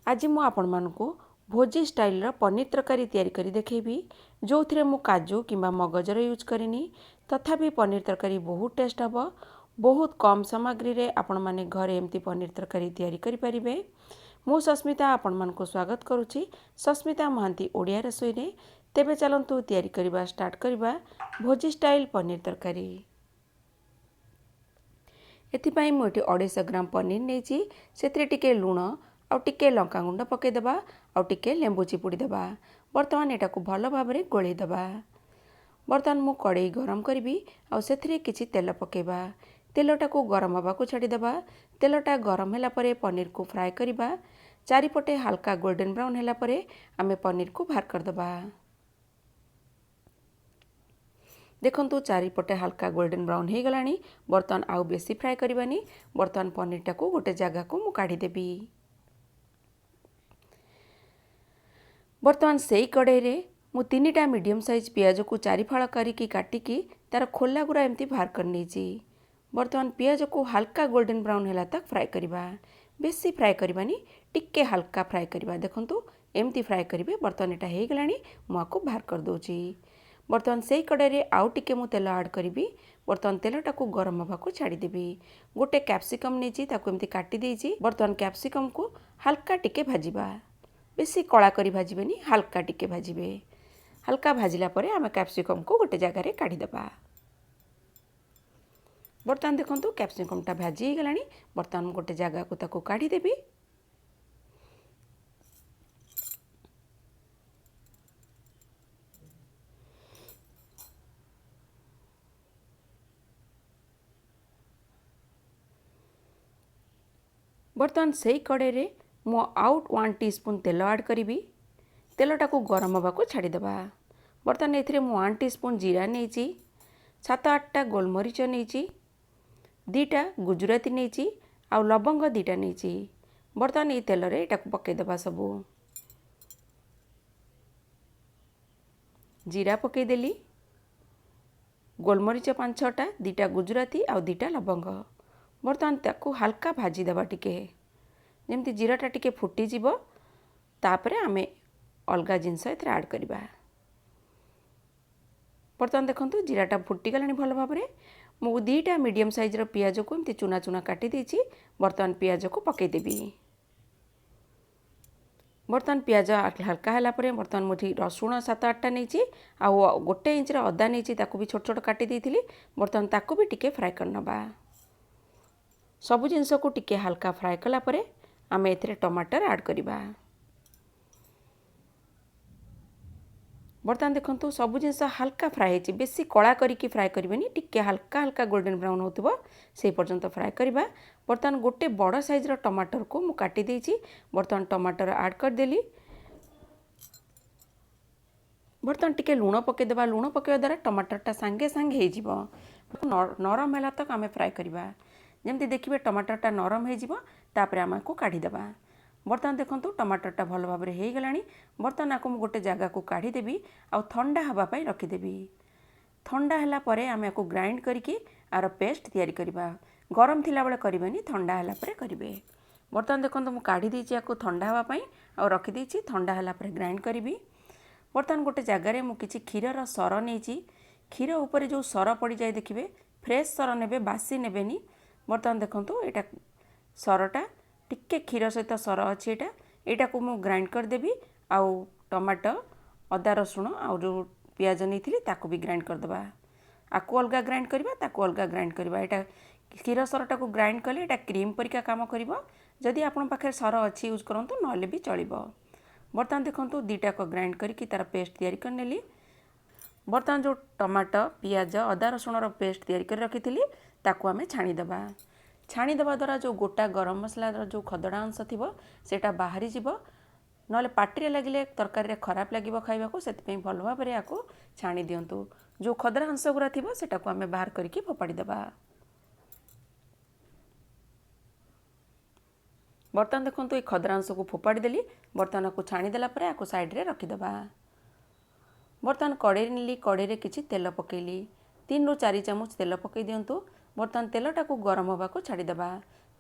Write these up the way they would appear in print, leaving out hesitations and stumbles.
आज मु आपण मानकु भोजी स्टाइल पनीर तरकारी तैयारी करी देखेबी जो थे मु काजू किंबा मगजर यूज करिनी तथापि पनीर तरकारी बहुत टेस्ट हम बहुत कम सामग्री रे आपण माने घरे एमती पनीर तरकारी तैयारी करि परिबे। मु सस्मिता आपण मानकु स्वागत करुछि सस्मिता महांती ओडिया रसोई रे। तेबे चलंतु तैयारी करिबा स्टार्ट करिबा भोजी स्टाइल पनीर तरकारी। एथिपाई मु एठी 250 ग्राम पनीर नेछि सेथिरे टिके लूण आउ टिके लंका गुंड पकेदेबा आउ टिके लेंबू चिपुड़ी देबा। वर्तमान एटा को भल भाबरे गोळेई देबा। वर्तमान मु कड़ाई गरम करी आउ सेथिरे किछि तेल पकेबा। तेलटा को गरम हवा को छाड़ी देबा। तेलटा गरम होला परे पनीर को फ्राई करिबा। चारिपटे हल्का गोल्डन ब्राउन होला परे आमे पनीर को बाहर कर देबा। देखंतु चारिपटे हल्का गोल्डन ब्राउन हो गलानी। बर्तमान आउ बेसी फ्राई करबानी। बर्तमान पनीरटा को गोटे जगह को मु काढ़ी देबी। बर्तमान सेई कड़ाई रे मु 3टा मीडियम साइज पियाज को 4 फाड़ करिकी काटिकी तार खोला गुरा एमती बाहर कर नेछि। बर्तमान पियाज को हल्का गोल्डन ब्राउन होला तक फ्राई करबा। बेसी फ्राई करबानी टिके हल्का फ्राई करबा। देखंतु एमती फ्राई करिवे। बर्तमान एटा हे गलानी मु आको बाहर कर दोछि। बर्तमान सेई कड़ाई रे आउ टिके मु तेल ऐड करिबी। बर्तमान तेलटा को गरम हवा को छाड़ी देबी। गोटे कैप्सिकम नेछि ताको एमती काटी देछि। बर्तमान कैप्सिकम को हल्का टिके भाजिबा। बेसी कड़ा करी भाजिबेनी हल्का टिके भाजिबे। हल्का भाजिला परे आमे कैप्सिकम को गोटे जगह रे काढ़ी देबा। बर्तमान देखंतु कैप्सिकम टा भाजी गलानी। बर्तमान गोटे जगह को ताको काढ़ी देबी। बर्तमान सेई कड़ाई रे मु आउ 1 टीस्पून तेल ऐड करी। तेलटा को गरम हवा को छाड़ी देबा। बर्तमान एथिरे मु 1 टीस्पून जीरा नेछि, 7-8टा गोलमरीच नेछि, 2टा गुजराती नेछि आउ लवंग 2टा नेछि। बर्तमान ए तेल रे एटा को पके देबा। सबु जीरा पके देली, गोलमरीच 5-6टा, 2टा गुजराती आउ 2टा लवंग। बर्तमान ताकू हल्का भाजी देबा टिके जेमती जीराटा टिके फुटी जीवो। तापरे आमे अलगा जिनस एथरे ऐड करिबा। बर्तमान देखंतु जीराटा फुटी गलानी भल भाबरे। मु 2टा मीडियम साइज रो पियाज को एमती चुना चुना काटी देछि। बर्तमान पियाज को पके देबी। बर्तमान पियाज हल्का होला परे बर्तमान मुठी रसुण 7-8टा नेछि आउ 1 इंच रो अदा नेछि ताकू भी छोट छोट काटी देइथिली। बर्तमान ताकू भी टिके फ्राई करनबा। सबु जिनस को टिके हल्का फ्राई कला परे आमे एथरे टमाटर ऐड करिबा। बर्तमान देखंतु सबु जिनस हल्का फ्राई हेछि। बेसी कड़ा करिकी फ्राई करबेनी टिके हल्का हल्का गोल्डन ब्राउन होतबो सेई पर्यंत फ्राई करबा। बर्तमान गोटे बड़ साइज रो टमाटर को मु काटी देछि। बर्तमान टमाटर ऐड कर देली। बर्तमान टिके लूण पके देबा। लूण पकेवा द्वारा टमाटरटा संगे संगे हे जिवो। नरम होला तक आमे फ्राई करबा। जेमती देखिबे टमाटरटा नरम हे जिवो तापरे आमे को काढी देबा। बर्तमान देखंतु टमाटरटा भल भाबरे हे गलानी। बर्तमान आको मु गोटे जगह को काढी देबी आ ठंडा हवा पई रखी देबी। ठंडा हला परे आमे आको ग्राइंड करिकी आर पेस्ट तैयारी करबा। गरम थिला बेले करबेनी ठंडा हला परे करिवे। बर्तमान देखंतु मु काढी देछि आको ठंडा हवा पई आ रखी देछि। ठंडा हला परे ग्राइंड करबी। बर्तमान गोटे जगह रे मु किछि खीरर सर नेछि। खीर ऊपर जो सर पड़ी जाय देखिबे फ्रेश सर नेबे बासी नेबेनी। बर्तमान देखंतु एटा सरटा टिके खीर सहित सर अछि। एटा को मु ग्राइंड कर देबी। आउ टमाटर अदा रसुण आउ जो पियाज नेथिली ताको भी ग्राइंड कर देबा। आको अलगा ग्राइंड करबा ताको अलगा ग्राइंड करबा। एटा खीर सरटा को ग्राइंड कले एटा क्रीम परिका काम करिवो। जदि आपन पाखे सर अछि यूज करंतु नले भी चलिबो। बर्तमान देखंतु 2टा को ग्राइंड करिकी तार पेस्ट तैयारी कर नेली। बर्तमान जो टमाटर पियाज अदा रसुण रो पेस्ट तैयारी कर रखिथिली ताको आमे छाणी देबा। छाणी देबा द्वारा जो गोटा गरम मसला जो खदड़ा अंश थिबो सेटा बाहरी जिवो। नले पाटिरे लागिले तरकारी रे खराब लागिवो खाइबा को। सेति पई भल भाबरे आको छाणी दियंतु। जो खदड़ा अंश गुरा थिबो सेटा को आमे बाहर करिकी फोपाडी देबा। बर्तमान देखंतु ए खदड़ा अंश को फोपाडी देली। बर्तमान को छाणी देला परे आको साइड रे रखि देबा। बर्तमान कड़ाई नेली। कड़ाई रे किछि तेल पकेली। 3 ରୁ 4 चामच तेल पकई दियंतु। बर्तमान तेलटा को गरम हवा को छाड़ी देबा।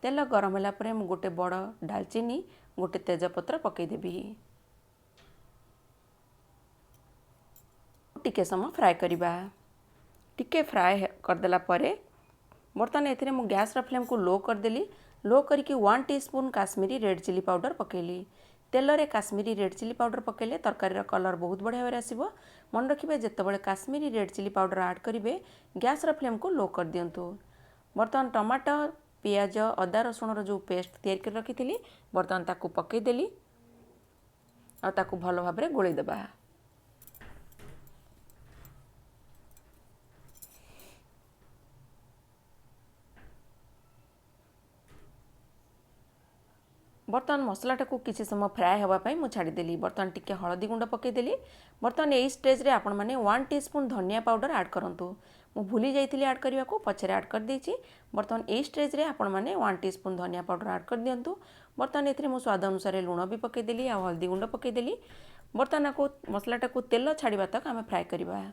तेल गरम होला परे मु गोटे बड़ डालचीनी गोटे तेजपत्र पकईदेवी। टिके समय फ्राए करवा। टिके फ्राए करदेला परे बर्तमान एथिरे मु गैस फ्लेम को लो करदेली। लो करके 1 teaspoon Kashmiri red chilli powder पकेली। तेल रे काश्मीरी रेड चिली पाउडर पकेले तरकारी कलर बहुत बढ़िया भाव आसो। मन रखिए जितेबाला Kashmiri red chilli powder add करेंगे गैस फ्लेम को लो कर दिंतु। बर्तमान टमाटर पियाज अदा रसुण जो पेस्ट तैयारी कर रखी बर्तमान ताकू पकईदेली आ ताकू भल भाव गोलैदेबा। बर्तमान मसलाटा को किसी समय फ्राए होगापाई मुझे छाड़देली। बर्तमान टिके हलदी गुंड पकईदेली। बर्तमान यही स्टेज रे आपण मैंने 1 टीस्पून धनिया पाउडर ऐड करूँ। मु भूली जाइली ऐड करने को पछरे ऐड कर देछि। बर्तमान यही स्टेज रे आपण मैंने 1 टीस्पून धनिया पाउडर ऐड कर दिंतु। बर्तमान एथिरे मु स्वाद अनुसार लुण भी पकईदेली आ हल्दी गुंड पकईदेली। बर्तमान को मसलाटा को तेल छाड़ा तक आम फ्राए करवा।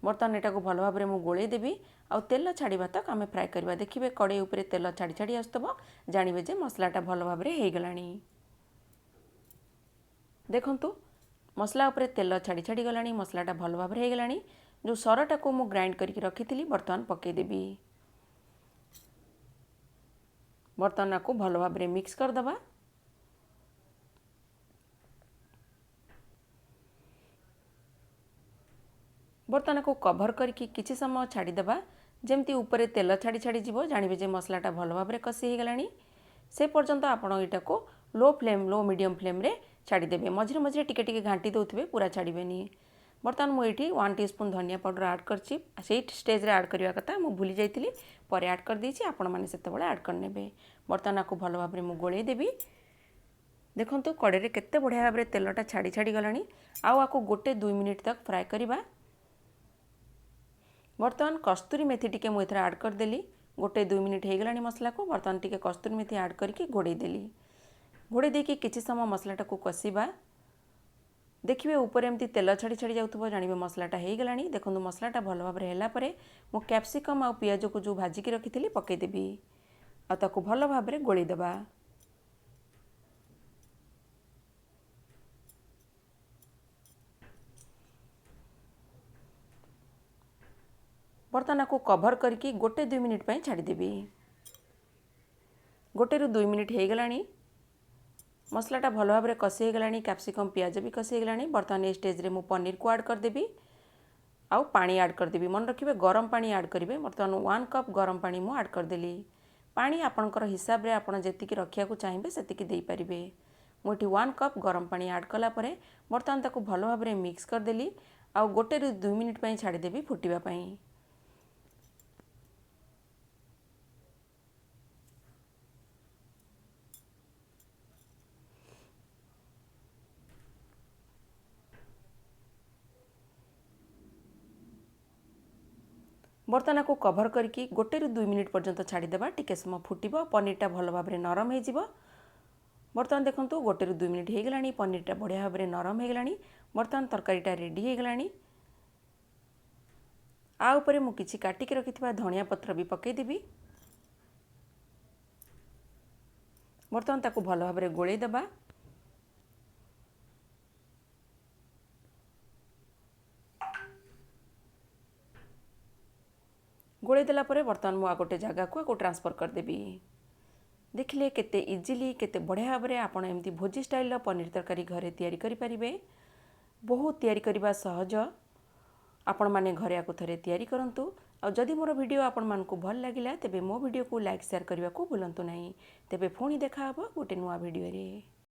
बर्तमान एटा को भल भाव में गोले देवी आ तेल छाड़ा तक आम फ्राए करवा। देखिए कड़े उपरे तेल छाड़ी छाड़ी आसुव जानवे जे मसलाटा भल भाव में हो गलानी। देखंतु मसला उपरे तेल छाड़ी छाड़ी गलानी। मसलाटा भल भाव में हो गलानी। जो सरटा को मु ग्राइंड करके रखी बर्तमान पकईदेवी। बर्तमान को भल भाव में मिक्स करदबा। बर्तमान को कभर करके किछि समय छाड़ीदेबा। जमती ऊपर तेल छाड़ी छाड़ी जीव जानवे जे मसलाटा भल भाव में कषि हो गलानी। से पर्यंत आपण एटा को लो मीडियम फ्लेम रे छाड़ीदेवे। मझे मझे टिके टिके घाटी दौथे पूरा छाड़बेनी। बर्तमान मुझे 1 टीस्पून धनिया पाउडर ऐड करछि। से स्टेज रे ऐड करवा कथा मु भूली जाइली पर ऐड कर देछि। आपण माने सेतेबेले ऐड करनेबे। बर्तमान को भल भाव में मु गोले देबी। देखंतु कड़े रे केते बढ़िया भाव में तेलटा छाड़ी छाड़ी गलानी। आको गोटे 2 मिनिट तक फ्राए करवा। बर्तमान कस्तूरी मेथी टिके मुझे ऐड करदेली। गोटे 2 मिनिट हो गलानी मसला को। बर्तमान टिके कस्तूरी मेथी ऐड करके घोड़े देली। घोड़े देकी किछि समय मसलाटा को कषिबा। देखिए ऊपर एमती तेल छाड़ी छाड़ी जाउथबो जानबे मसलाटा हो गलानी। देखंतु मसलाटा भल भाव में होला परे मु कैप्सिकम आ पियाज को जो भाजिकी रखी पकईदेवी आ ताकू भल भाव में गोलैदेबा। बर्तमान को कभर करके गोटे 2 मिनिट पर छाड़देवी। गोटे रु 2 मिनिट हो गलानी। मसलाटा भल भाव में कषि हो गलानी। कैप्सिकम पियाज भी कषि हो गलानी। बर्तमान ये स्टेज रे मु पनीर को ऐड करदेवी आउ पानी ऐड करदेवी। मन रखिए गरम पानी ऐड करेंगे। बर्तमान 1 कप गरम पानी मु ऐड करदेली। पानी आपणकर हिसाब रे आपण जेतिकी रखिया को चाहिए सेतिकी दे पारिबे। मुठी 1 कप गरम पानी ऐड कला परे बर्तमान ताको भल भाव में मिक्स करदेली आउ गोटे रु 2 मिनिट पर छाड़देवी फुटिबा पई। बर्तमान को कभर करके गोटे रु 2 मिनिट पर्यंत छाड़ीदेबा। टिके समय फुटिबो पनीरटा भल भाव में नरम हो जिवो। बर्तमान देखंतु गोटे रु 2 मिनिट हो गलानी। पनीरटा बढ़िया भाव में नरम हो गलानी। बर्तमान तरकारीटा रेडी हो गलानी। आ ऊपर मु किछि काटिकी रखिथिबा धनिया पत्र भी पकईदेवी। बर्तमान ताकू भल भाव में गोलैदेबा। गोले देला परे बर्तमान मु गोटे जगह को ट्रांसफर करदेवी। देखिले केते इजिली केते बढ़िया भाव में आपण एमती भोजी स्टाइल पनीर तरकारी घरे तैयारी करि परिबे। बहुत तैयारी करबा सहज। आपण माने घरे आको थरे तैयारी करंतु। और जदि मोर वीडियो आपण मानकु भल लागिला तेबे मो वीडियो को लाइक शेयर करबा को भूलंतु नाही। तेबे फोनी देखा हबो गोटे नुआ वीडियो रे।